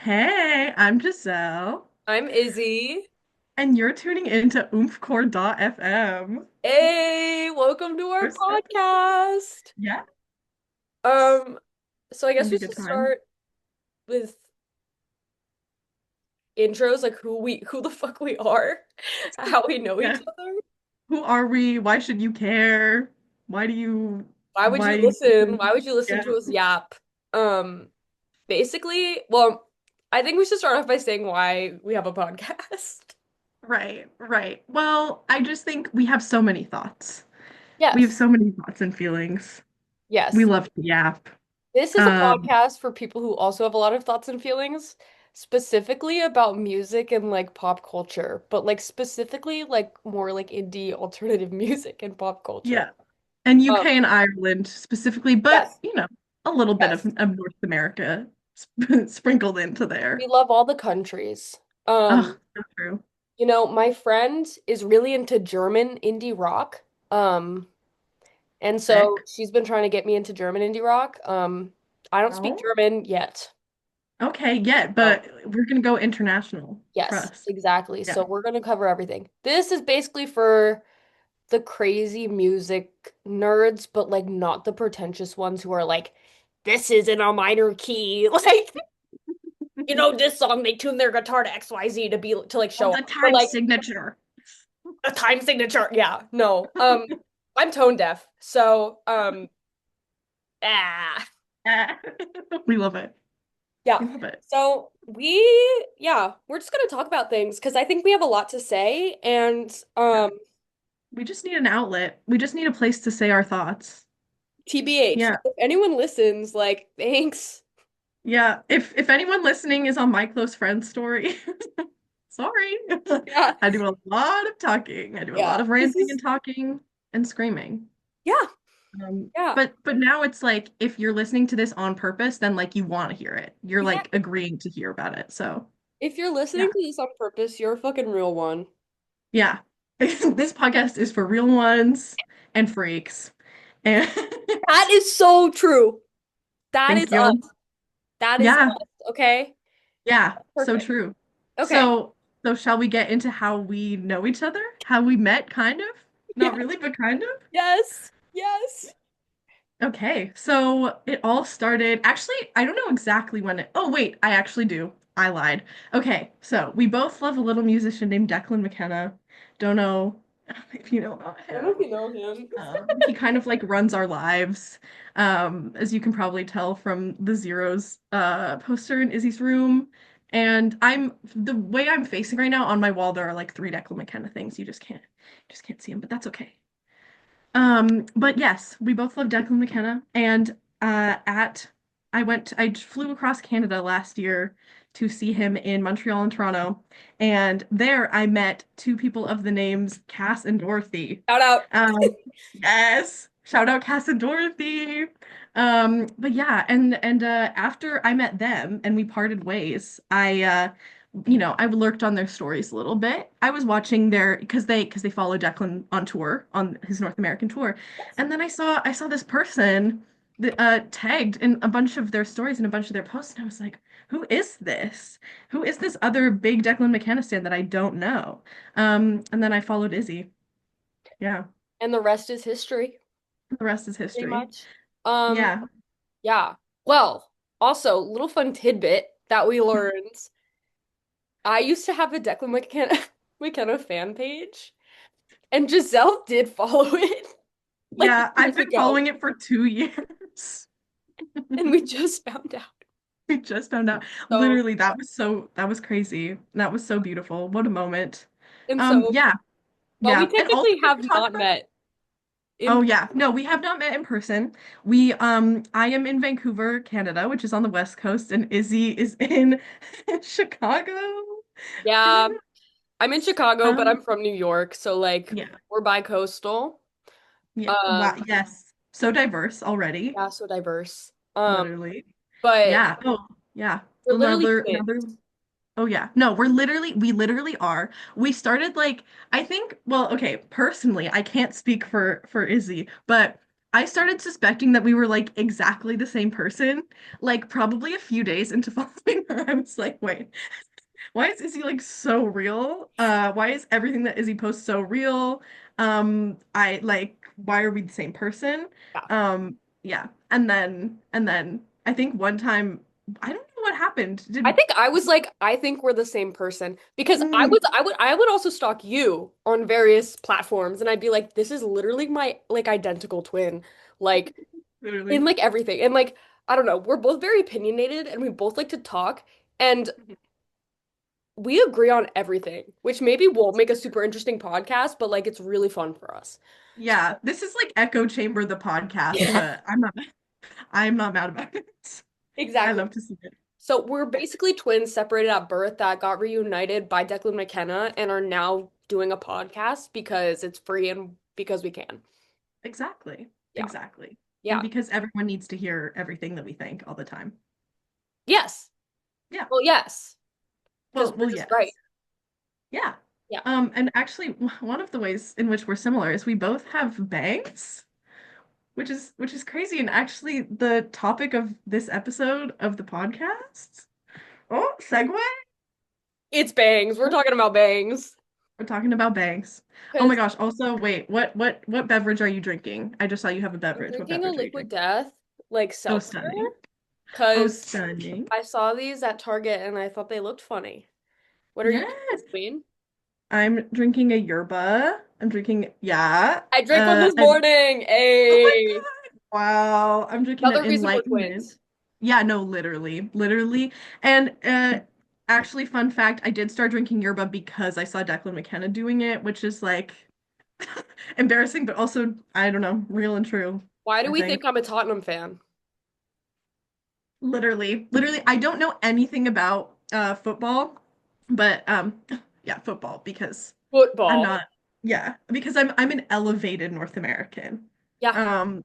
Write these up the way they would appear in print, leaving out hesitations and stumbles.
Hey, I'm Giselle, I'm Izzy. and you're tuning into OOMFCORE.FM. Hey, welcome to our podcast. Yeah, Um, so I it's gonna guess be we a good should time. start with intros, like who the fuck we are, how we know each Yeah. other. Who are we? Why should you care? Why do you, Why would you why, listen? Why would you listen yeah, to us yap? Um, basically, well, I think we should start off by saying why we have a podcast. right, right. Well, I just think we have so many thoughts. We have Yes. so many thoughts and feelings. We Yes. love to yap. This is a Um, podcast for people who also have a lot of thoughts and feelings, specifically about music and like pop culture, but like specifically like more like indie alternative music and pop culture. yeah. And Um, UK and Ireland specifically, but yes, a little bit yes. of North America sprinkled into We there. love all the countries. Oh, so true. My friend is really into German indie rock. Um, and so Sick. she's been trying to get me into German indie rock. I don't speak Oh, German yet. okay, yeah, So but we're gonna go international. yes, Trust. exactly. Yeah. So we're gonna cover everything. This is basically for the crazy music nerds, but like not the pretentious ones who are like, this is in a minor key. Like, this song, they tune their guitar to XYZ to like Oh, show the off. But time like signature. a time signature. Yeah, no. I'm tone deaf. So ah Yeah. We love it. yeah. We love it. So we're just gonna talk about things because I think we have a lot to say and Yeah. We just need an outlet. We just need a place to say our thoughts. TBH, Yeah. if anyone listens, like, thanks. Yeah. If anyone listening is on my close friend story, sorry. Yeah. I do a lot of talking. I do a lot Yeah. of This ranting is and talking and screaming. yeah. Yeah. But now it's like if you're listening to this on purpose, then like you want to hear it. You're like Exactly. agreeing to hear about it. So If you're yeah, listening to this on purpose, you're a fucking real one. yeah. This podcast is for real ones and freaks. And That is so true. That is thank us. you. That is Yeah, us. Okay. yeah. So Perfect. true. Okay. So shall we get into how we know each other? How we met, kind of? Not Yes. really, but kind of. Yes. Yes. Okay, so it all started. Actually, I don't know exactly when it. Oh, wait, I actually do. I lied. Okay, so we both love a little musician named Declan McKenna. Don't know if you know about I don't know him. if you know him. He kind of like runs our lives, as you can probably tell from the Zeros poster in Izzy's room. And I'm the way I'm facing right now on my wall, there are like three Declan McKenna things. You just can't see them, but that's okay. But yes, we both love Declan McKenna, and at I flew across Canada last year to see him in Montreal and Toronto, and there I met two people of the names Cass and Dorothy. Shout out. Um, yes, shout out Cass and Dorothy. But yeah, and after I met them and we parted ways, I lurked on their stories a little bit. I was watching their because they follow Declan on tour on his North American tour, and then I saw this person that tagged in a bunch of their stories and a bunch of their posts, and I was like, who is this? Who is this other big Declan McKenna stan that I don't know? And then I followed Izzy. Yeah, And the rest is history, the rest is pretty history. much. Um, Yeah, yeah. Well, also, little fun tidbit that we learned. I used to have a Declan McKenna McKenna fan page, and Giselle did follow it like yeah. I've years been ago, following it for 2 years. and we just found out. We just found out. So, Literally, that was crazy. That was so beautiful. What a moment. and so, Yeah, well, we yeah. And also technically did have we talk not about met Oh in, yeah. No, we have not met in person. I am in Vancouver, Canada, which is on the West Coast, and Izzy is in Chicago, yeah, Canada. I'm in Chicago, but Um, I'm from New York, so like yeah. we're bi-coastal. Yeah. Wow, Um, yes. So diverse already. yeah, so diverse. Literally. But Yeah. Oh, yeah. we're literally Another twins. Oh yeah. No, we literally are. We started like I think, well, okay, personally, I can't speak for Izzy, but I started suspecting that we were like exactly the same person, like probably a few days into following her. I was like, wait, why is Izzy like so real? Why is everything that Izzy posts so real? I like, why are we the same person? Yeah. Yeah. And then I think one time, I don't know what happened. I Did think I was like, I think we're the same person because mm, I would also stalk you on various platforms and I'd be like, this is literally my like identical twin. Like in literally. like everything. And like, I don't know, we're both very opinionated and we both like to talk and we agree on everything, which maybe won't make a super interesting podcast, but like it's really fun for us. Yeah, this is like Echo Chamber the podcast, Yeah. but I'm not mad about it. I Exactly. love to see it. So we're basically twins separated at birth that got reunited by Declan McKenna and are now doing a podcast because it's free and because we can. Exactly. Yeah. Exactly. And Yeah. because everyone needs to hear everything that we think all the time. Yes. Yeah. Well, yes, because we're Well, just right. yes. Yeah. Yeah. And actually one of the ways in which we're similar is we both have bangs, which is crazy. And actually the topic of this episode of the podcast. Oh, segue. It's bangs. We're talking about bangs. We're talking about bangs. Oh my Because gosh. Also, wait, what beverage are you drinking? I just saw you have a I'm beverage. What drinking a beverage are you liquid drinking? death, like Oh, seltzer, stunning. Oh, because stunning. I saw these at Target and I thought they looked funny. What are you Yes. drinking, Queen? I'm drinking a yerba. I'm drinking, yeah. I drank one this And morning. oh my A God. Wow. I'm drinking an another reason we're enlightenment. twins. Yeah, no, literally, literally. And actually, fun fact, I did start drinking yerba because I saw Declan McKenna doing it, which is like embarrassing, but also, I don't know, real and true, Why do I we think. think I'm a Tottenham fan? Literally, literally, I don't know anything about football, but yeah, football because I'm Football. not, yeah, because I'm an elevated North American. Yeah. Um,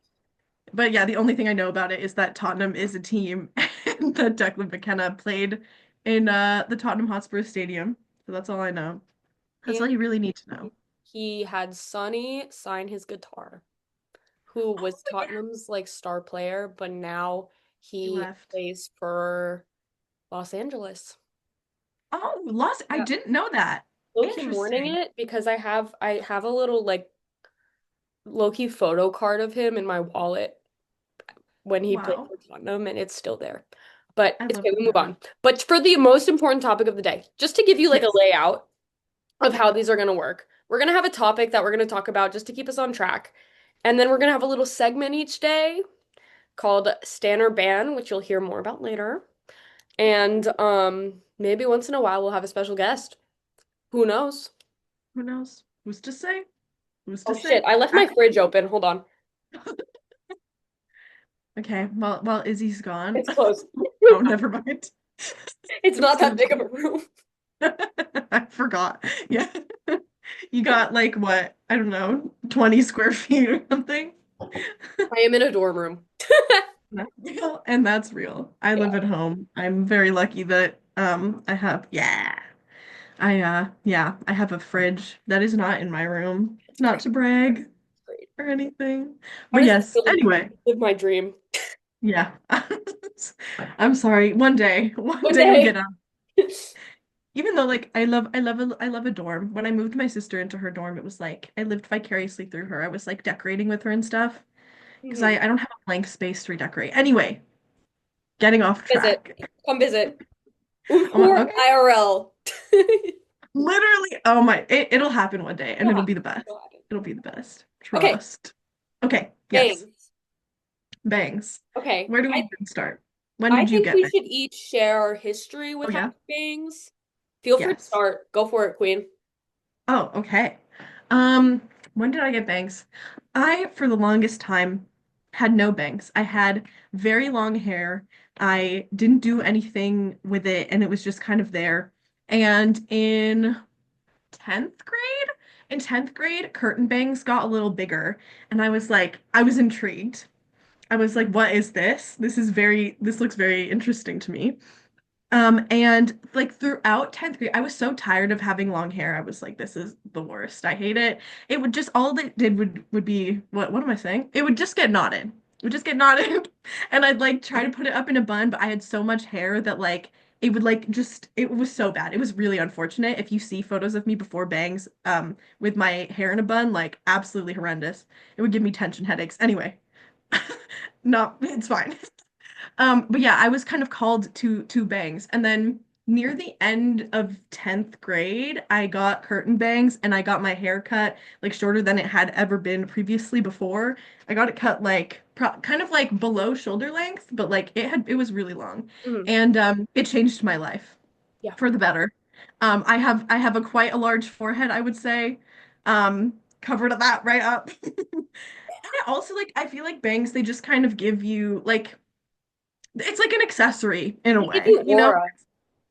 but yeah, the only thing I know about it is that Tottenham is a team and that Declan McKenna played in the Tottenham Hotspur Stadium. So that's all I know. That's And all you really need to know. he had Sonny sign his guitar, who was Oh yeah, Tottenham's like star player, but now he he left. plays for Los Angeles. Oh, lost. I Yeah. didn't know that. Low-key mourning Interesting. it because I have a little like low-key photo card of him in my wallet when he played Wow. for Tottenham and it's still there. But I it's love okay, we move that. on. But for the most important topic of the day, just to give you like a Yes. layout of how these are going to work. We're going to have a topic that we're going to talk about just to keep us on track. And then we're going to have a little segment each day called Stan or Ban, which you'll hear more about later. And maybe once in a while we'll have a special guest. Who knows? Who knows? Who's to say? Who's to Oh shit, say? I left my fridge open. Hold on. Okay, while Izzy's gone. It's closed. Oh, never mind. It's It's not that so big of a cute. room. I forgot. Yeah. You got like what? I don't know, 20 square feet or something. I am in a dorm room. That's real. And that's real. I Yeah, live at home. I'm very lucky that I have yeah, I have a fridge that is not in my room. it's Not great. to brag It's great. or anything. How But does it yes, feel to anyway, live my dream? yeah. I'm sorry. One One day you'll day. get out. Even though like I love a dorm. When I moved my sister into her dorm, it was like I lived vicariously through her. I was like decorating with her and stuff because I Mhm. I don't have a blank space to redecorate. Anyway, getting off Visit. track. Come visit. Okay. Oomfcore IRL. Literally, oh my, it'll happen one day and It'll it'll happen. be the best. It'll happen. It'll be the best. Okay, Trust. Okay, yes. bangs. Bangs. Okay, Where do we I even start? When I did you think get we bangs? should each share our history Oh with yeah. having bangs. Feel free to Yes. start. Go for it, Queen. Oh, okay. Um, when did I get bangs? I, for the longest time, had no bangs. I had very long hair. I didn't do anything with it, and it was just kind of there. And 10th grade, in 10th grade, curtain bangs got a little bigger, and I was intrigued. I was like, what is this? This looks very interesting to me. And like throughout 10th grade, I was so tired of having long hair. I was like, this is the worst. I hate it. It would just all it did would be what am I saying? It would just get knotted. It would just get knotted. And I'd like try to put it up in a bun, but I had so much hair that like it would like just it was so bad. It was really unfortunate. If you see photos of me before bangs, with my hair in a bun, like absolutely horrendous. It would give me tension headaches. Anyway, not it's fine. But yeah, I was kind of called to bangs. And then near the end of 10th grade, I got curtain bangs and I got my hair cut like shorter than it had ever been previously before. I got it cut like kind of like below shoulder length, but like it was really long. Mhm. And it changed my life Yeah. for the better. I have a quite a large forehead, I would say. Covered that right up. And it also like I feel like bangs, they just kind of give you like it's like an accessory in a They give way, you you know? aura.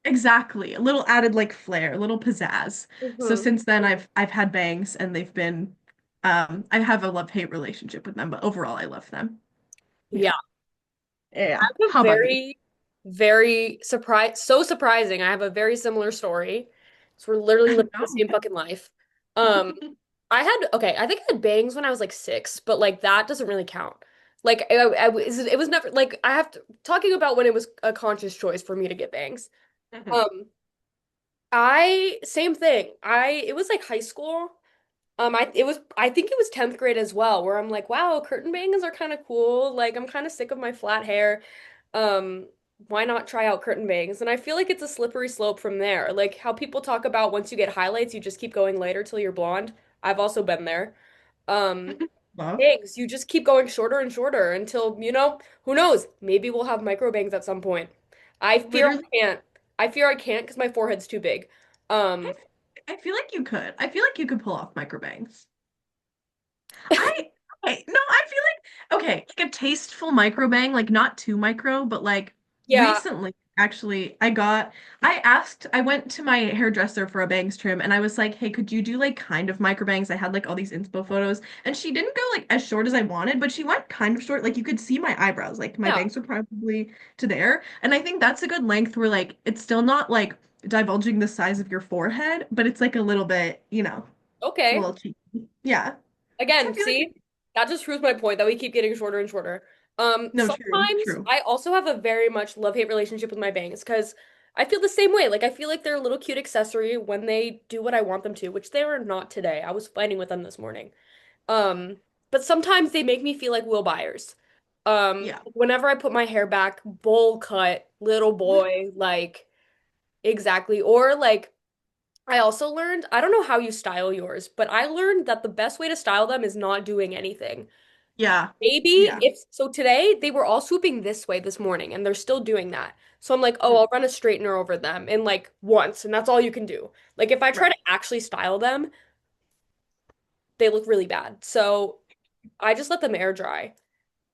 Exactly. A little added like flair, a little pizzazz. So Hmm. since then I've had bangs and they've been I have a love-hate relationship with them, but overall I love them. Yeah. Yeah. Yeah. I have a How about you? very, very so surprising. I have a very similar story. So we're literally living the No. same fucking life. Um, okay, I think I had bangs when I was like 6, but like that doesn't really count. Like it was never like I have to talking about when it was a conscious choice for me to get bangs. Mhm. Um, I same thing. It was like high school. I think it was 10th grade as well, where I'm like, wow, curtain bangs are kind of cool. Like I'm kind of sick of my flat hair. Um, why not try out curtain bangs? And I feel like it's a slippery slope from there. Like how people talk about once you get highlights, you just keep going later till you're blonde. I've also been there. Um, Love. bangs, you just keep going shorter and shorter until, who knows? Maybe we'll have micro bangs at some point. I fear Literally, I can't. I fear I can't because my forehead's too big. I, Um, I feel like you could. I feel like you could pull off micro bangs. I no, I feel like okay, like a tasteful microbang, like not too micro, but like yeah, recently actually I went to my hairdresser for a bangs trim and I was like, "Hey, could you do like kind of microbangs?" I had like all these inspo photos and she didn't go like as short as I wanted, but she went kind of short. Like you could see my eyebrows. Like my yeah. bangs were probably to there. And I think that's a good length where like it's still not like divulging the size of your forehead, but it's like a little bit, a Okay. little cheeky. Yeah. So I Again, feel like see, that just proves my point that we keep getting shorter and shorter. no, true, Sometimes true. I also have a very much love-hate relationship with my bangs because I feel the same way. Like I feel like they're a little cute accessory when they do what I want them to, which they were not today. I was fighting with them this morning. Um, but sometimes they make me feel like Will Byers. Yeah. Whenever I put my hair back, bowl cut, little boy, like exactly. Or like I also learned, I don't know how you style yours, but I learned that the best way to style them is not doing anything. Yeah. Maybe Yeah. if so today they were all swooping this way this morning and they're still doing that. So I'm like, oh, Mhm. I'll run a straightener over them in like once, and that's all you can do. Like if I try to Right. actually style them, they look really bad. So I just let them air dry.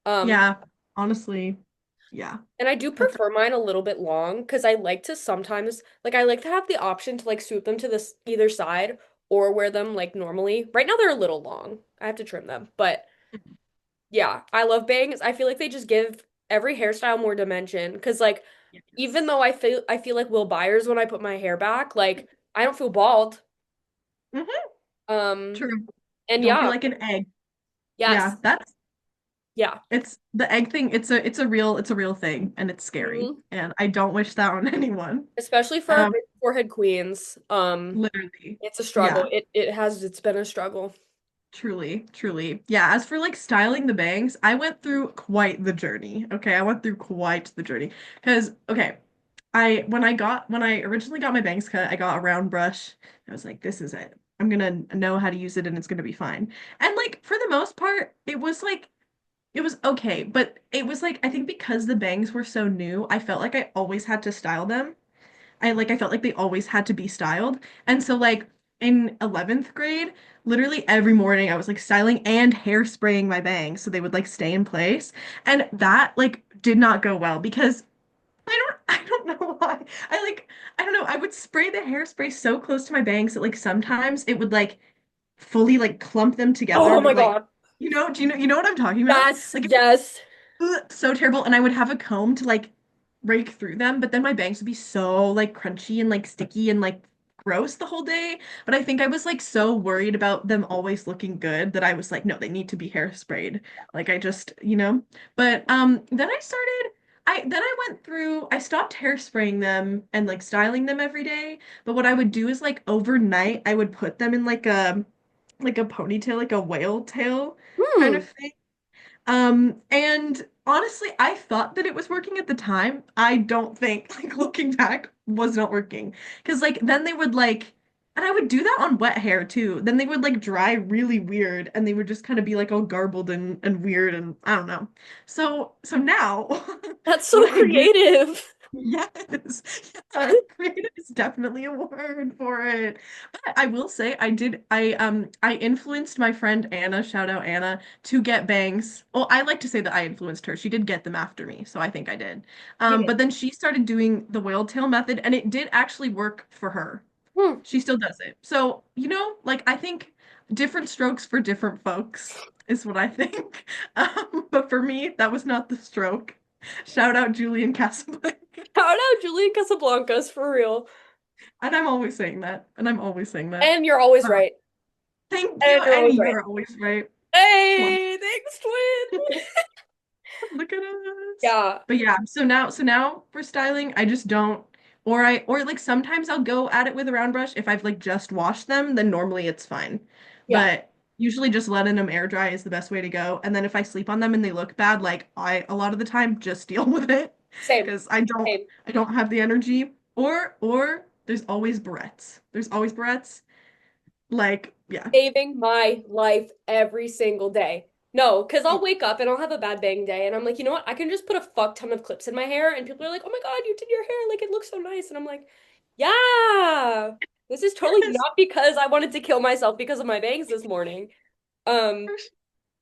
Um, Yeah. Honestly, yeah. and I do That's prefer mine a little bit long because I like to sometimes like I like to have the option to like swoop them to this either side or wear them like normally. Right now they're a little long. I have to trim them, but yeah, I love bangs. I feel like they just give every hairstyle more dimension. Because like, even yes. though I feel like Will Byers when I put my hair back, like I don't feel bald. Hmm. Um, True. and Don't feel yeah, like an egg. Yeah, yes, yeah. it's the egg thing. It's a real thing and it's scary. Mhm. And I don't wish that on anyone. Especially for Um, big forehead queens. literally. It's a struggle. Yeah. It's been a struggle. Truly, truly. Yeah, as for like styling the bangs, I went through quite the journey. Okay, I went through quite the journey. Because, okay, when I originally got my bangs cut, I got a round brush. I was like, this is it. I'm gonna know how to use it and it's gonna be fine. And like for the most part, it was okay, but it was like I think because the bangs were so new, I felt like I always had to style them. I felt like they always had to be styled. And so like in 11th grade, literally every morning I was like styling and hairspraying my bangs so they would like stay in place. And that like did not go well because I don't know why. I don't know, I would spray the hairspray so close to my bangs that like sometimes it would like fully like clump them together, Oh my but like God. do you know what I'm talking about? Yes, Like yes. ugh, so terrible. And I would have a comb to like rake through them, but then my bangs would be so like crunchy and like sticky and like gross the whole day. But I think I was like so worried about them always looking good that I was like, no, they need to be hairsprayed. Like I just, But then I went through, I stopped hairspraying them and like styling them every day. But what I would do is like overnight, I would put them in like a ponytail, like a whale tail kind Hmm. of thing. And honestly, I thought that it was working at the time. I don't think, like looking back, was not working. Because like then they would like, and I would do that on wet hair too. Then they would like dry really weird, and they would just kind of be like all garbled and weird, and I don't know. So now, That's what so I do. creative. Yes. Yeah, creative is definitely a word for it. But I will say I influenced my friend Anna, shout out Anna, to get bangs. Well, I like to say that I influenced her. She did get them after me, so I think I did. You did. But then she started doing the whale tail method and it did actually work for her. Hmm. She still does it. So, like I think different strokes for different folks is what I think. But for me, that was not the stroke. Shout out Julian Casablanca. Shout out Julian Casablancas for real. And I'm always saying that. And I'm always saying that. And you're always Uh, right. Thank you. And you're And always right. you're always right. Come on. Hey, thanks, twin. Look at us. Yeah. But yeah, so now for styling, I just don't or like sometimes I'll go at it with a round brush. If I've like just washed them, then normally it's fine. Yeah. But usually just letting them air dry is the best way to go. And then if I sleep on them and they look bad, like I a lot of the time just deal with it Same. because I don't Same. I don't have the energy. Or there's always barrettes. There's always barrettes. Like, yeah. Saving my life every single day. No, because I'll wake up and I'll have a bad bang day, and I'm like, you know what? I can just put a fuck ton of clips in my hair, and people are like, oh my God, you did your hair. Like, it looks so nice. And I'm like, yeah, this is totally Yes. not because I wanted to kill myself because of my bangs this morning. Um,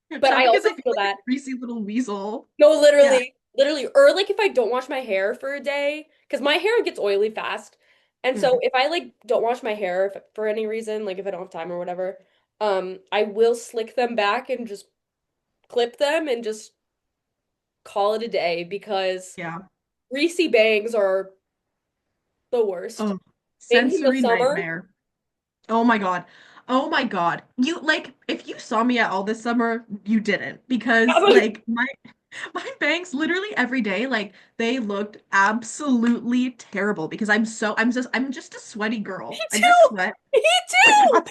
It's but not I because also I feel feel like a that. greasy little weasel. No, Yeah. literally, or like if I don't wash my hair for a day, because my hair gets oily fast. And so Mm, if I like don't wash my hair for any reason, like if I don't have time or whatever, I will slick them back and just clip them and just call it a day because yeah. greasy bangs are the worst. Oh, Bangs in the sensory summer, nightmare. Oh my God. Oh my God. You like if you saw me at all this summer, you didn't because like my bangs literally every day like they looked absolutely terrible because I'm just a sweaty me girl. I just too. sweat Me like too.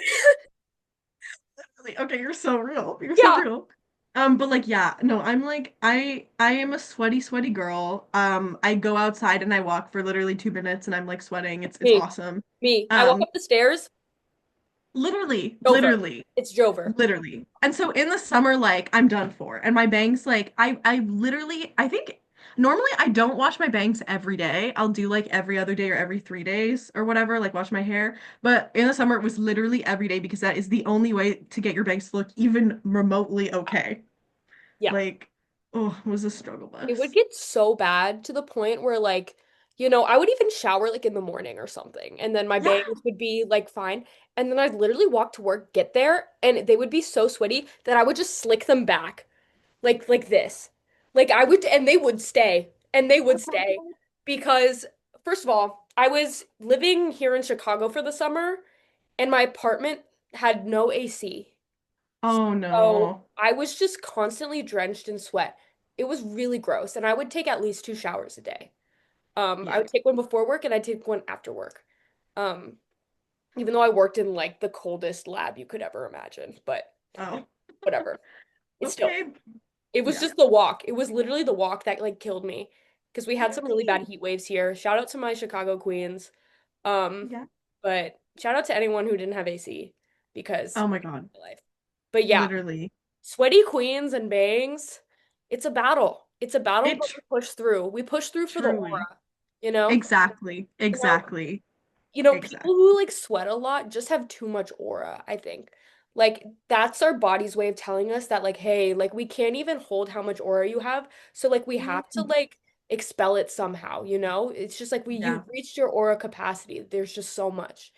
constantly. Okay, you're so real. You're so Yeah, real. But like yeah, no, I'm like I am a sweaty, sweaty girl. I go outside and I walk for literally 2 minutes and I'm like sweating. It's me, awesome. me. I walk Um, up the stairs, literally, over. literally. It's Jover. Literally. And so in the summer, like I'm done for. And my bangs, like I literally, I think normally I don't wash my bangs every day. I'll do like every other day or every 3 days or whatever, like wash my hair. But in the summer, it was literally every day because that is the only way to get your bangs to look even remotely okay. Yeah. Like, oh, it was a struggle It would bus. get so bad to the point where like, I would even shower like in the morning or something, and then my Yeah. bangs would be like fine. And then I'd literally walk to work, get there, and they would be so sweaty that I would just slick them back like this. Like I would, and they would stay. And they would stay because first of all, I was living here in Chicago for the summer and my apartment had no AC. Oh So no. I was just constantly drenched in sweat. It was really gross, and I would take at least 2 showers a day. I Yeah. would take one before work and I'd take one after work. Um, Even though I worked in like the coldest lab you could ever imagine, but Oh. whatever. It's still, Okay. it was Yeah. just the walk. It was literally the walk that like killed me because we had some really bad Really? heat waves here. Shout out to my Chicago queens. Um, Yeah. but shout out to anyone who didn't have AC because Oh my God. life. But yeah, Literally. sweaty queens and bangs, it's a battle. It's a battle, It but we push through. We push through for the truly. aura, you know? Exactly. You know, Exactly. People Exactly. who like sweat a lot just have too much aura, I think. Like that's our body's way of telling us that like, hey, like we can't even hold how much aura you have. So like we have to Mhm. like expel it somehow, you know? It's just like Yeah, you've reached your aura capacity. There's just so much.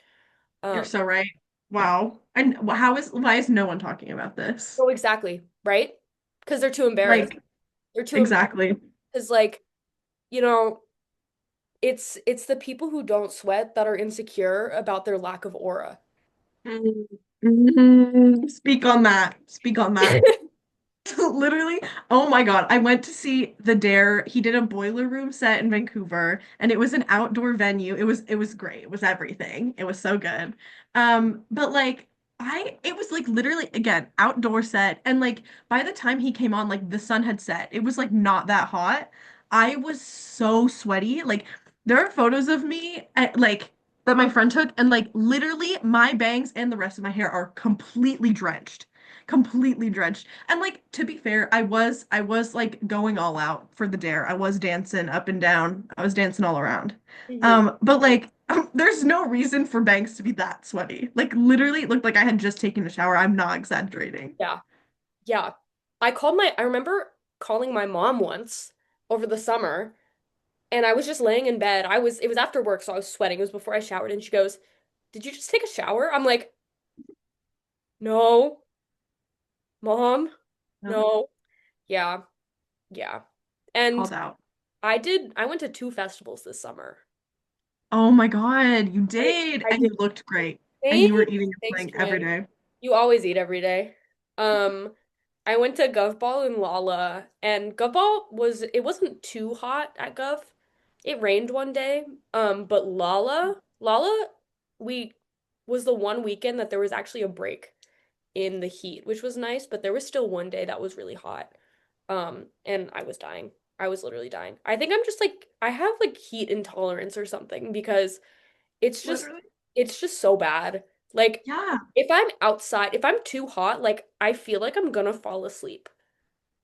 you're Um, so right. Wow. And why is no one talking about this? oh exactly, right? Because they're too embarrassed. Like, They're too embarrassed. exactly. Because like, you know. it's the people who don't sweat that are insecure about their lack of aura. Mm, mm, speak on that. Speak on that. Literally, oh my God. I went to see the Dare. He did a boiler room set in Vancouver and it was an outdoor venue. It was great. It was everything. It was so good. But like it was like literally again, outdoor set and like by the time he came on like the sun had set. It was like not that hot. I was so sweaty. Like there are photos of me at like that my friend took and like literally my bangs and the rest of my hair are completely drenched. Completely drenched. And like to be fair, I was like going all out for the dare. I was dancing up and down. I was dancing all around. Hmm. But like there's no reason for Banks to be that sweaty. Like literally it looked like I had just taken a shower. I'm not exaggerating. Yeah. Yeah. I remember calling my mom once over the summer, and I was just laying in bed. It was after work, so I was sweating. It was before I showered, and she goes, "Did you just take a shower?" I'm like, "No, mom, No, no." Yeah, yeah. And called out. I went to two festivals this summer. Oh my God, you I did. I And you did. looked great. And you were Thanks, eating and thanks, playing every twin. day. You always eat every day. Um, I went to Gov Ball in Lala, and Gov Ball it wasn't too hot at Gov. It rained one day. But Lala, we was the one weekend that there was actually a break in the heat, which was nice, but there was still one day that was really hot. And I was dying. I was literally dying. I think I'm just like I have like heat intolerance or something because it's just Literally. it's just so bad. Like Yeah. if I'm outside, if I'm too hot, like I feel like I'm gonna fall asleep.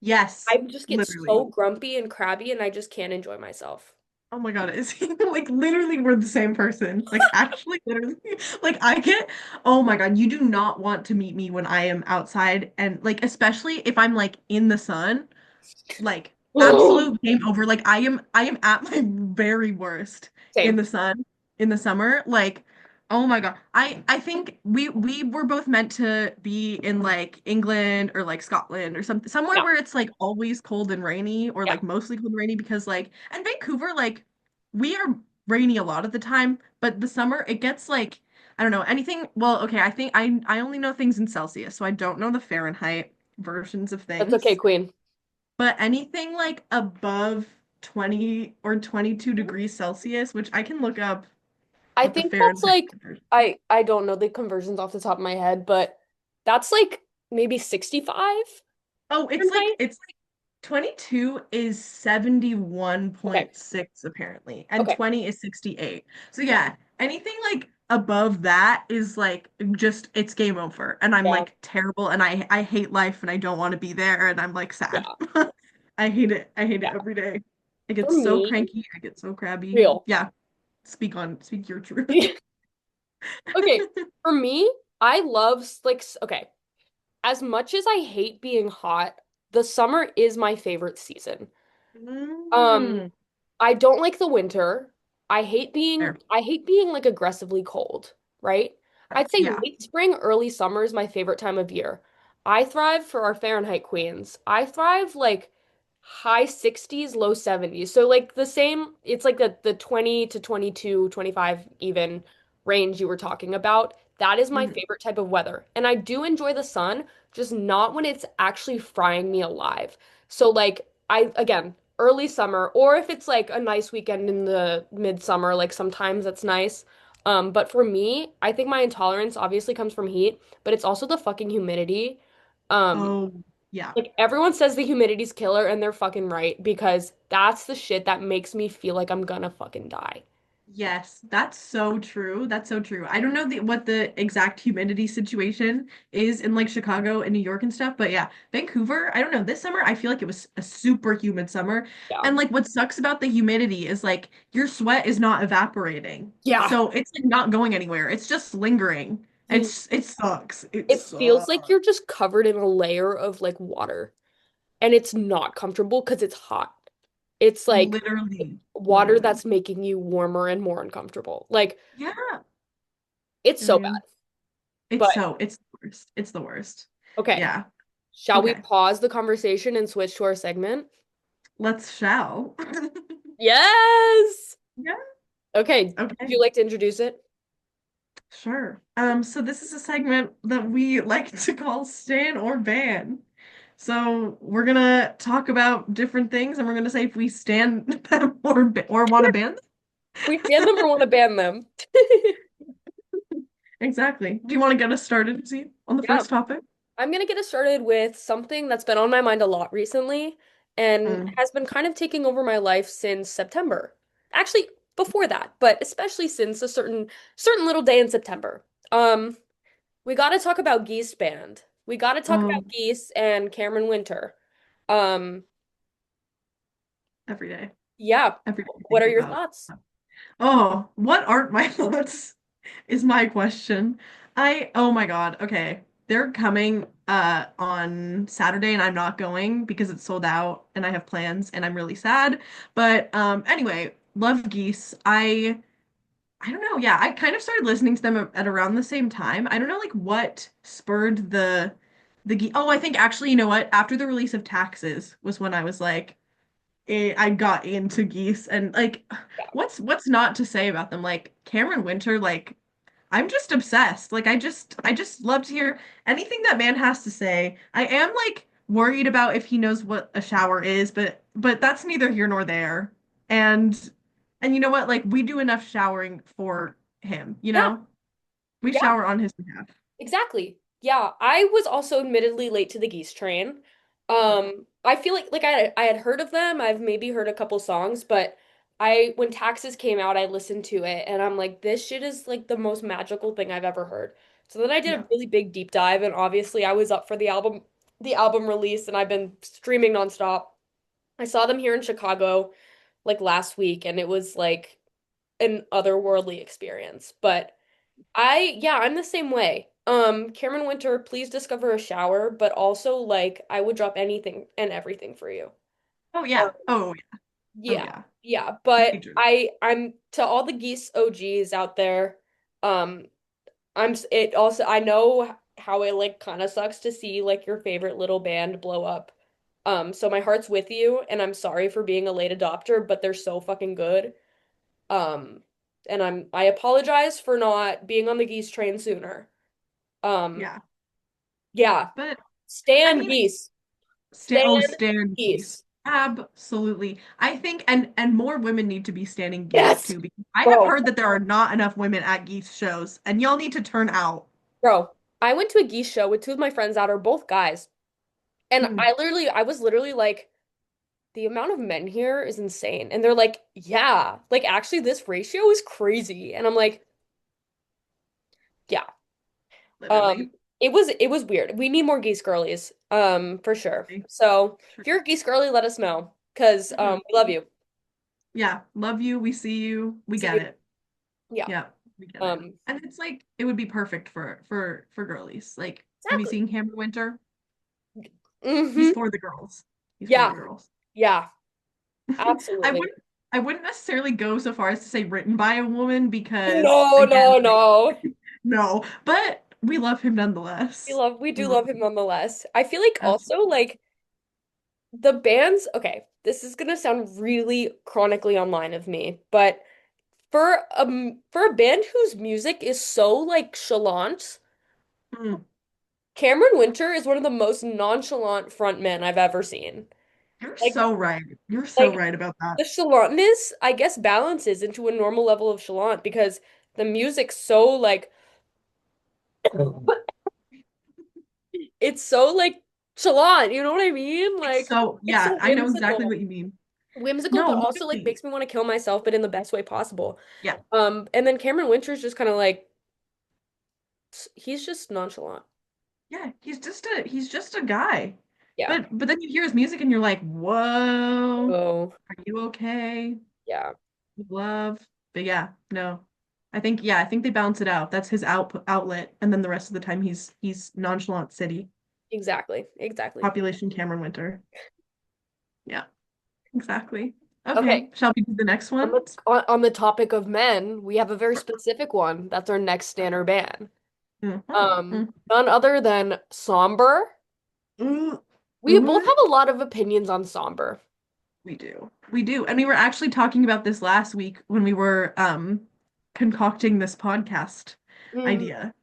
Yes. I just get Literally. so grumpy and crabby and I just can't enjoy myself. Oh my God, is he like literally we're the same person? Like actually literally like I get oh my God, you do not want to meet me when I am outside and like especially if I'm like in the sun, like absolute game over. Like I am at my very worst in Same. the sun in the summer. Like oh my God. I think we were both meant to be in like England or like Scotland or somewhere Yeah. where it's like always cold and rainy or Yeah. like mostly cold and rainy because like and Vancouver like we are rainy a lot of the time, but the summer it gets like I don't know anything. Well, okay, I think I only know things in Celsius, so I don't know the Fahrenheit versions of That's okay, things. Queen. But anything like above 20 or 22 degrees Celsius, which I can look up I what the think that's Fahrenheit like conversion. I don't know the conversions off the top of my head, but that's like maybe 65 Oh, Fahrenheit. it's like 22 is Okay. 71.6 apparently, and Okay. 20 is 68. So Yeah. yeah, anything like above that is like just it's game over. And I'm Yeah. like terrible and I hate life and I don't want to be there and I'm like sad. Yeah. I hate it. I hate it Yeah. every day. I get For so me, cranky, I get so crabby. real. Yeah. Speak your truth. Okay. For me, I love okay. As much as I hate being hot, the summer is my favorite season. Um, Mm. I don't like the winter. Fair. I hate being like aggressively cold, right? I'd say Yeah. late spring, early summer is my favorite time of year. I thrive for our Fahrenheit queens. I thrive like high 60s, low 70s. So like the same, it's like the 20 to 22, 25 even range you were talking about. That is my Mhm. favorite type of weather. And I do enjoy the sun, just not when it's actually frying me alive. So like I again, early summer, or if it's like a nice weekend in the midsummer, like sometimes that's nice. But for me, I think my intolerance obviously comes from heat, but it's also the fucking humidity. Um, Oh, yeah. like everyone says the humidity's killer, and they're fucking right because that's the shit that makes me feel like I'm gonna fucking die. Yes, that's so true. That's so true. I don't know what the exact humidity situation is in like Chicago and New York and stuff, but yeah, Vancouver, I don't know. This summer, I feel like it was a super humid summer. Yeah. And like what sucks about the humidity is like your sweat is not evaporating. Yeah. So it's like not going anywhere. It's just lingering. You, It sucks. It it feels sucks. like you're just covered in a layer of like water, and it's not comfortable because it's hot. It's like Literally, water literally. that's making you warmer and more uncomfortable. Like Yeah. it's so bad. Mm. It's But so, it's the worst. It's the worst. okay, Yeah. shall we Okay. pause the conversation and switch to our segment? Let's shall. Yes. Yeah. Okay, would Okay. you like to introduce it? Sure. So this is a segment that we like to call Stan or Ban. So we're gonna talk about different things, and we're gonna say if we stand them or want to ban We ban them or want to ban them? them. Exactly. Do you want to get us started, Z, on the Yeah, first topic? I'm gonna get us started with something that's been on my mind a lot recently and Mm. has been kind of taking over my life since September. Actually, before that, but especially since a certain little day in September. Um, we got to talk about Geese band. We got to talk about Um, Geese and Cameron Winter. Um, every day. yeah. Every day I What think are your about. thoughts? Oh, what aren't my thoughts? Is my question. Oh my God. Okay. They're coming on Saturday and I'm not going because it's sold out and I have plans and I'm really sad. But anyway, love Geese. I don't know. Yeah, I kind of started listening to them at around the same time. I don't know like what spurred the Geese. Oh, I think actually, you know what? After the release of Taxes was when I was like I got into Geese and like Yeah. what's not to say about them? Like Cameron Winter, like I'm just obsessed. Like I just love to hear anything that man has to say. I am like worried about if he knows what a shower is, but that's neither here nor there. And and you know what? Like we do enough showering for him, you Yeah. know? We Yeah. shower on his behalf. Exactly. Yeah, I was also admittedly late to the Geese train. I feel like I had heard of them. I've maybe heard a couple songs, but I when Taxes came out, I listened to it and I'm like, this shit is like the most magical thing I've ever heard. So then I did Yeah. a really big deep dive, and obviously I was up for the album release, and I've been streaming nonstop. I saw them here in Chicago like last week, and it was like an otherworldly experience. But yeah, I'm the same way. Cameron Winter, please discover a shower, but also like I would drop anything and everything for you. Oh Um, yeah. Oh yeah. Oh yeah, yeah. yeah, but Major. I'm to all the Geese OGs out there. Um, it also I know how it like kind of sucks to see like your favorite little band blow up. So my heart's with you, and I'm sorry for being a late adopter, but they're so fucking good. Um, and I apologize for not being on the Geese train sooner. Um, Yeah. yeah. But I Stan mean, Geese. Stan, Stan oh, Stan Geese. Geese. Absolutely. I think and more women need to be standing Geese Yes. too because I have Bro, heard that there are not enough women at Geese shows and y'all need to turn out. bro. I went to a Geese show with two of my friends that are both guys. And Mm, I was literally like, the amount of men here is insane. And they're like, yeah, like actually this ratio is crazy. And I'm like, yeah. Um, literally. it was weird. We need more Geese girlies, for sure. So True. if you're a Geese girly, let us know. Because Mhm. we love you. Yeah, love you. We see you. We See get you. it. Yeah. Yeah, we get it. Um, And it's like it would be perfect for girlies. Like, have you exactly. seen Hammer Winter? He's Hmm. for the girls. He's for the Yeah. girls. Yeah. I Absolutely. wouldn't I wouldn't necessarily go so far as to say written by a woman because No, again, no, like no. no, but we love him nonetheless. We do Mm, love him nonetheless. I feel like also absolutely. like the bands, okay, this is gonna sound really chronically online of me, but for a band whose music is so like chalant, Mm, Cameron Winter is one of the most nonchalant frontmen I've ever seen. you're Like so right. You're so like right about that. the chalantness, I guess, balances into a normal level of chalant because the music's so like it's so like chalant, you know what I mean? It's Like so it's yeah, so I know exactly whimsical. what you mean. Whimsical, No, but also like literally. makes me want to kill myself, but in the best way possible. Yeah. And then Cameron Winter's just kind of like he's just nonchalant. Yeah, he's just a guy. Yeah. But then you hear his music and you're like, "Whoa, Oh, are you okay?" yeah, Love. But yeah, no. I think they balance it out. That's his outlet, and then the rest of the time he's nonchalant city. exactly. Exactly. Population Cameron Winter. Yeah, exactly. Okay. Okay, shall we do the next On one? the topic of men, we have a very specific one. That's our next standard ban. Mhm. None other than Somber. Mm, We both mm. have a lot of opinions on Somber. We do. We do. And we were actually talking about this last week when we were concocting this podcast Mhm. idea.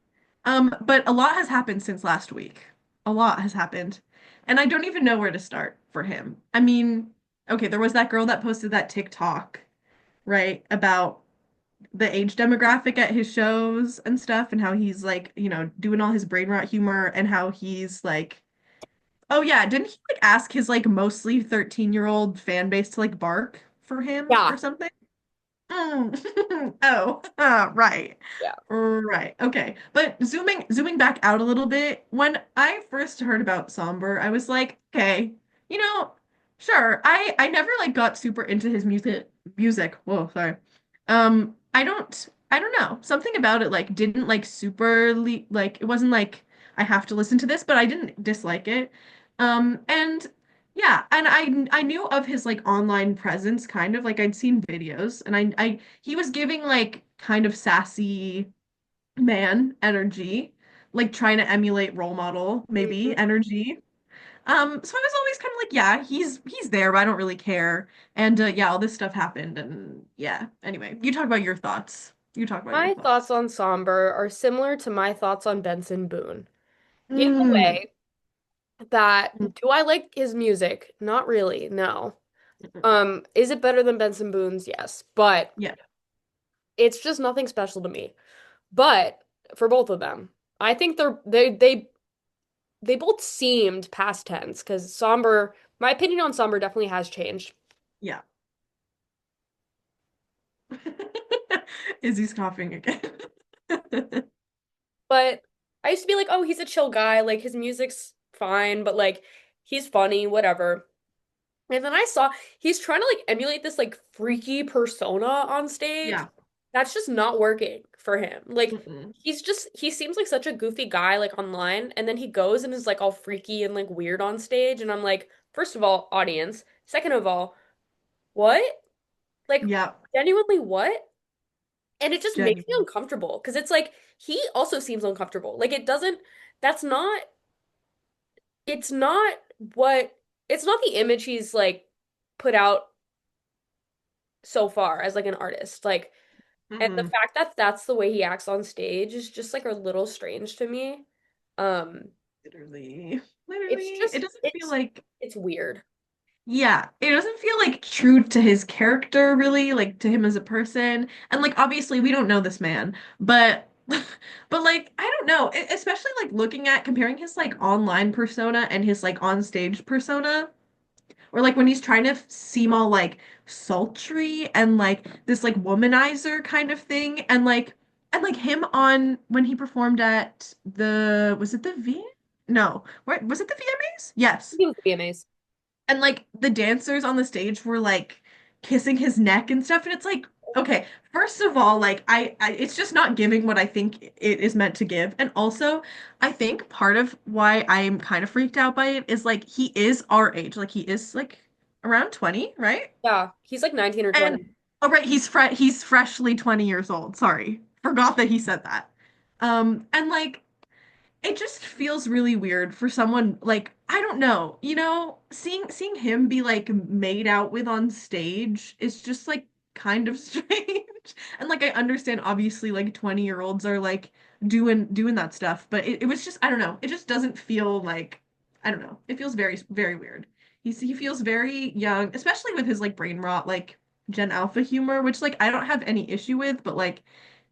But a lot has happened since last week. A lot has happened. And I don't even know where to start for him. I mean, okay, there was that girl that posted that TikTok, right, about the age demographic at his shows and stuff and how he's like, doing all his brain rot humor and how he's like, oh yeah, didn't he like ask his like mostly 13-year-old fan base to like bark for him or Yeah. something? Oh, right. Yeah. Right. Okay. But zooming back out a little bit, when I first heard about Somber, I was like, okay, you know, sure. I never like got super into his music. Whoa, sorry. I don't know. Something about it like didn't like like it wasn't like I have to listen to this, but I didn't dislike it. And yeah, and I knew of his like online presence kind of like I'd seen videos and I he was giving like kind of sassy man energy, like trying to emulate role model Mhm. maybe energy. So I was always kind of like, yeah, he's there, but I don't really care. And yeah, all this stuff happened and yeah. Anyway, you talk about your thoughts. You talk about your My thoughts thoughts. on Somber are similar to my thoughts on Benson Boone. In a Mm. way that, Mm. do I like his music? Not really, no. Mm. Is it better than Benson Boone's? Yes, but Yeah. it's just nothing special to me. But for both of them, I think they both seemed past tense because Somber, my opinion on Somber definitely has changed. Yeah. Izzy's coughing again. But I used to be like, oh, he's a chill guy, like his music's fine, but like he's funny, whatever. And then I saw he's trying to like emulate this like freaky persona on stage. Yeah. That's just not working for him. Like Mm-mm. he seems like such a goofy guy like online, and then he goes and is like all freaky and like weird on stage, and I'm like, first of all, audience. Second of all, what? Like Yeah. genuinely what? And it just makes me Genuine. uncomfortable because it's like he also seems uncomfortable. Like it doesn't that's not it's not what it's not the image he's like put out so far as like an artist. Like, and the Mm-mm. fact that that's the way he acts on stage is just like a little strange to me. Um, Literally. it's Literally. It just doesn't feel like, it's weird. yeah, it doesn't feel like true to his character, really, like to him as a person. And like, obviously, we don't know this man, but, but like, I don't know, especially like looking at comparing his like online persona and his like on stage persona, or like when he's trying to seem all like sultry and like this like womanizer kind of thing, and like him on when he performed at was it the V? No, what was it the VMAs? Yes. He was VMAs. And like the dancers on the stage were like kissing his neck and stuff, and it's like, okay, first of all, like it's just not giving what I think it is meant to give. And also, I think part of why I'm kind of freaked out by it is like he is our age, like he is like around 20, right? Yeah, he's like 19 or 20. And oh right, he's freshly 20 years old. Sorry. Forgot that he said that. And like it just feels really weird for someone like I don't know, seeing him be like made out with on stage is just like kind of strange. And like I understand obviously like 20-year-olds are like doing that stuff, but it was just I don't know. It just doesn't feel like I don't know. It feels very very weird. He feels very young, especially with his like brain rot like Gen Alpha humor, which like I don't have any issue with, but like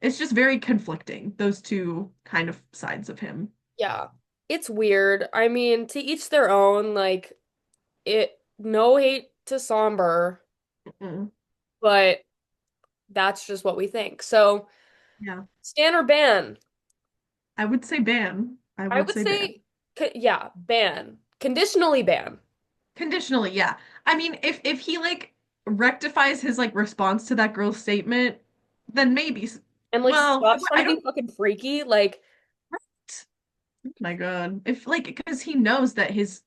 it's just very conflicting, those two kind of sides of him. Yeah. It's weird. I mean, to each their own, like no hate to Somber, Mm. but that's just what we think. So, Yeah, stan or ban? I would say ban. I I would would say ban. say, yeah, ban. Conditionally ban. Conditionally, yeah. I mean, if he like rectifies his like response to that girl's statement, then maybe. And like Well, stops trying I to be don't. fucking freaky. Like, Oh my God. If like because he knows that his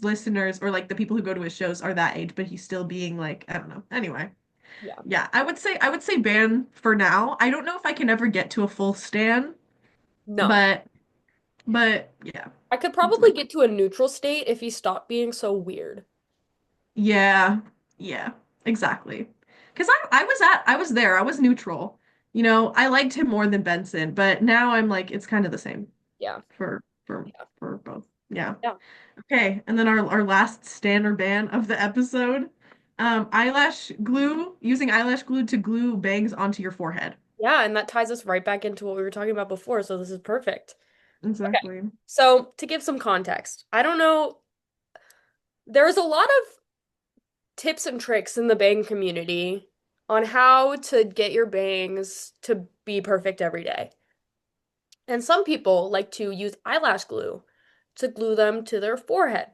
listeners or like the people who go to his shows are that age, but he's still being like, I don't know. Anyway, yeah, yeah, I would say ban for now. I don't know if I can ever get to a full stan, no. but yeah, I could that's probably my get to a neutral state if he stopped being so weird. yeah. Yeah, exactly. Because I was there. I was neutral. You know, I liked him more than Benson, but now I'm like, it's kind of the same Yeah. Yeah. for both. Yeah. Yeah. Okay, and then our last standard ban of the episode, eyelash glue, using eyelash glue to glue bangs onto your forehead. Yeah, and that ties us right back into what we were talking about before, so this is perfect. Okay. Exactly. So, to give some context, I don't know, there's a lot of tips and tricks in the bang community on how to get your bangs to be perfect every day. And some people like to use eyelash glue to glue them to their forehead.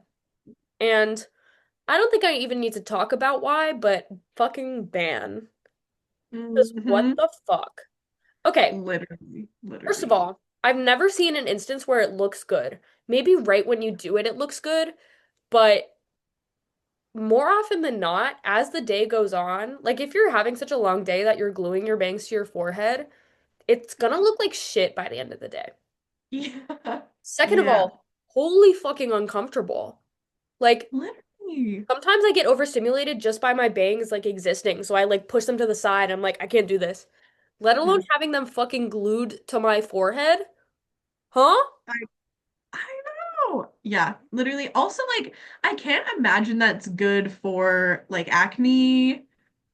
And I don't think I even need to talk about why, but fucking ban. Because what Hmm. the fuck? Okay, Literally, first of literally. all, I've never seen an instance where it looks good. Maybe right when you do it, it looks good, but more often than not, as the day goes on, like if you're having such a long day that you're gluing your bangs to your forehead, it's gonna look like shit by the end of the day. Yeah. Second of Yeah. all, holy fucking uncomfortable. Like Literally. sometimes I get overstimulated just by my bangs like existing, so I like push them to the side. I'm like, I can't do this. Let alone Mhm. having them fucking glued to my forehead. Huh? I I know. Yeah, literally. Also, like, I can't imagine that's good for like acne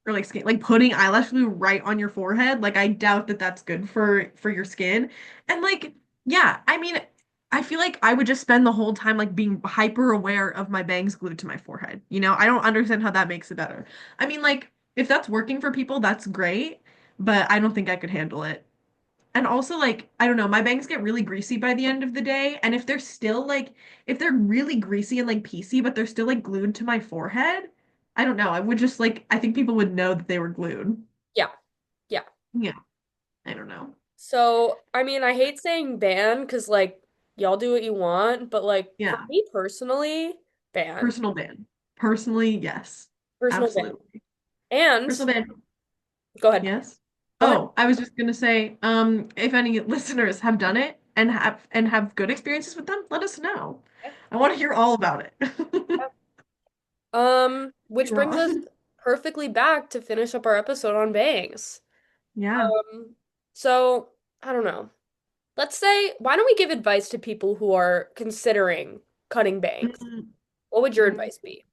or like skin, like putting eyelash glue right on your forehead. Like, I doubt that that's good for your skin. And like, yeah, I mean, I feel like I would just spend the whole time like being hyper aware of my bangs glued to my forehead. You know, I don't understand how that makes it better. I mean, like, if that's working for people, that's great, but I don't think I could handle it. And also, like, I don't know, my bangs get really greasy by the end of the day. And if they're still like, if they're really greasy and like piecey, but they're still like glued to my forehead, I don't know. I would just like, I think people would know that they were glued. Yeah. Yeah. Yeah, I don't know. So, I mean, I hate saying ban because, like, y'all do what you want, but, like, for Yeah, me personally, ban. personal ban. Personally, yes, Personal ban. absolutely. And, Personal ban, go ahead. yes. Go ahead. Oh, I was just gonna say, if any listeners have done it and have good experiences with them, let us know. Yeah. I want to hear all about it. Yeah. Be Which brings us wrong. perfectly back to finish up our episode on bangs. Yeah. Um, so, I don't know. Let's say, why don't we give advice to people who are considering cutting bangs? What would your Mm-hmm. advice be?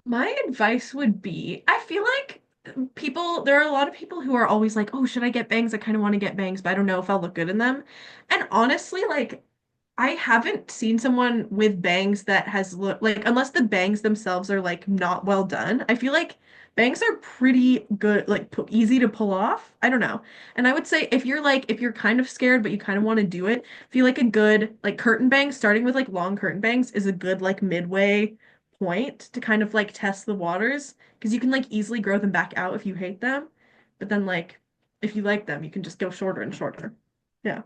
My advice would be, I feel like there are a lot of people who are always like, oh, should I get bangs? I kind of want to get bangs, but I don't know if I'll look good in them. And honestly, like, I haven't seen someone with bangs that has look like, unless the bangs themselves are like not well done. I feel like bangs are pretty good, like easy to pull off. I don't know. And I would say if you're kind of scared, but you kind of want to do it, I feel like a good like curtain bang, starting with like long curtain bangs is a good like midway point to kind of like test the waters because you can like easily grow them back out if you hate them. But then like if you like them, you can just go shorter and shorter. Yeah. What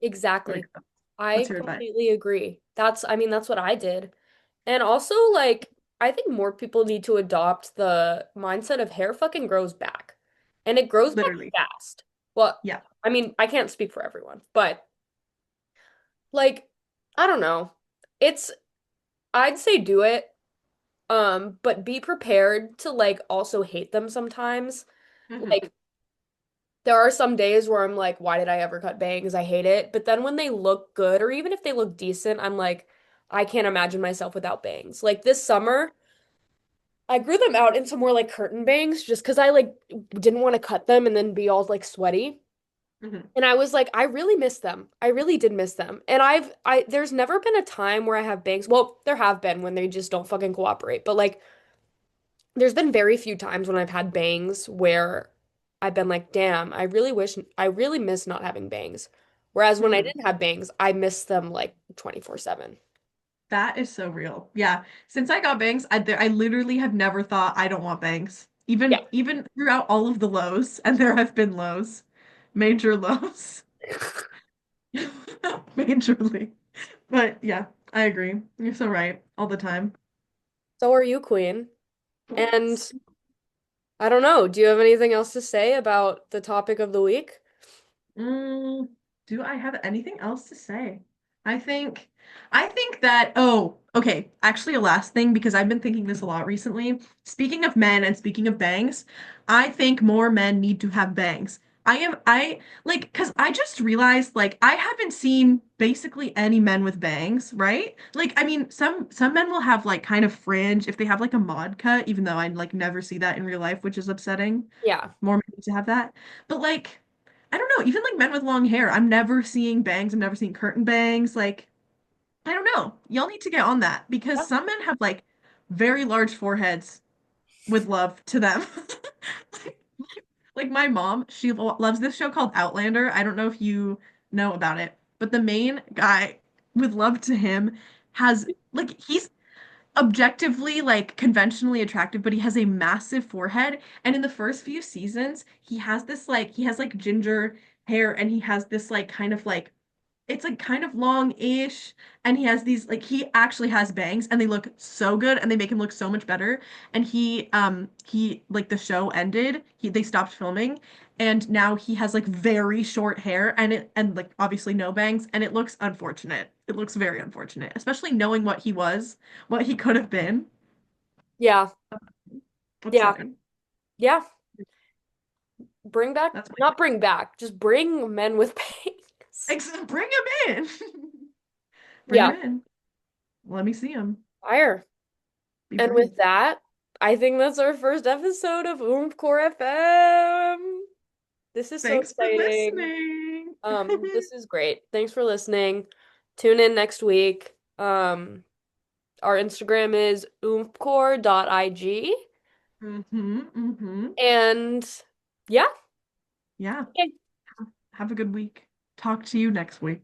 are Exactly. your thoughts? I What's your advice? completely agree. I mean, that's what I did. And also, like, I think more people need to adopt the mindset of hair fucking grows back. And it grows back Literally. fast. Well, Yeah. I mean, I can't speak for everyone, but like, I don't know. It's, I'd say do it, but be prepared to like also hate them sometimes. Hmm. Like, there are some days where I'm like, why did I ever cut bangs? I hate it. But then when they look good, or even if they look decent, I'm like, I can't imagine myself without bangs. Like this summer, I grew them out into more like curtain bangs just because I like didn't want to cut them and then be all like sweaty. Hmm. And I was like, I really miss them. I really did miss them. And there's never been a time where I have bangs. Well, there have been when they just don't fucking cooperate. But like, there's been very few times when I've had bangs where I've been like, damn, I really miss not having bangs. Whereas when I Hmm. didn't have bangs, I miss them like 24/7. That is so real. Yeah. Since I got bangs, I literally have never thought I don't want bangs. Yeah. Even throughout all of the lows, and there have been lows, major lows, majorly. But yeah, I agree. You're so right all the time. So are you, Queen. And I don't know, do you have anything else to say about the topic of the week? Mm, do I have anything else to say? I think I think that oh, okay, actually a last thing because I've been thinking this a lot recently. Speaking of men and speaking of bangs, I think more men need to have bangs. I like cuz I just realized like I haven't seen basically any men with bangs, right? Like I mean some men will have like kind of fringe if they have like a mod cut even though I like never see that in real life, which is upsetting. Yeah. More men need to have that. But like I don't know, even like men with long hair, I'm never seeing bangs, I'm never seeing curtain bangs. Like, I don't know. Y'all need to get on that because Yeah. some men have like very large foreheads with love to them. Like my mom, she loves this show called Outlander. I don't know if you know about it, but the main guy with love to him has like he's objectively like conventionally attractive, but he has a massive forehead. And in the first few seasons, he has like ginger hair and he has this like kind of like it's like kind of long-ish and he has these like he actually has bangs and they look so good and they make him look so much better and he like the show ended they stopped filming and now he has like very short hair and like obviously no bangs and it looks unfortunate, it looks very unfortunate, especially knowing what he was, what he could have been. Yeah. Yeah. Upsetting. Yeah. Bring back, That's my not bring back, just bring men with bangs. bring him in. Bring him Yeah. in, let me see him, Fire. be And with brave. that, I think that's our first episode of Oomfcore FM. This is so Thanks for exciting. listening. This is great. Thanks for listening. Tune in next week. Our Instagram is oomfcore.ig. Mm-hmm, mm-hmm. And yeah. Yeah. Okay. Have a good week. Talk to you next week.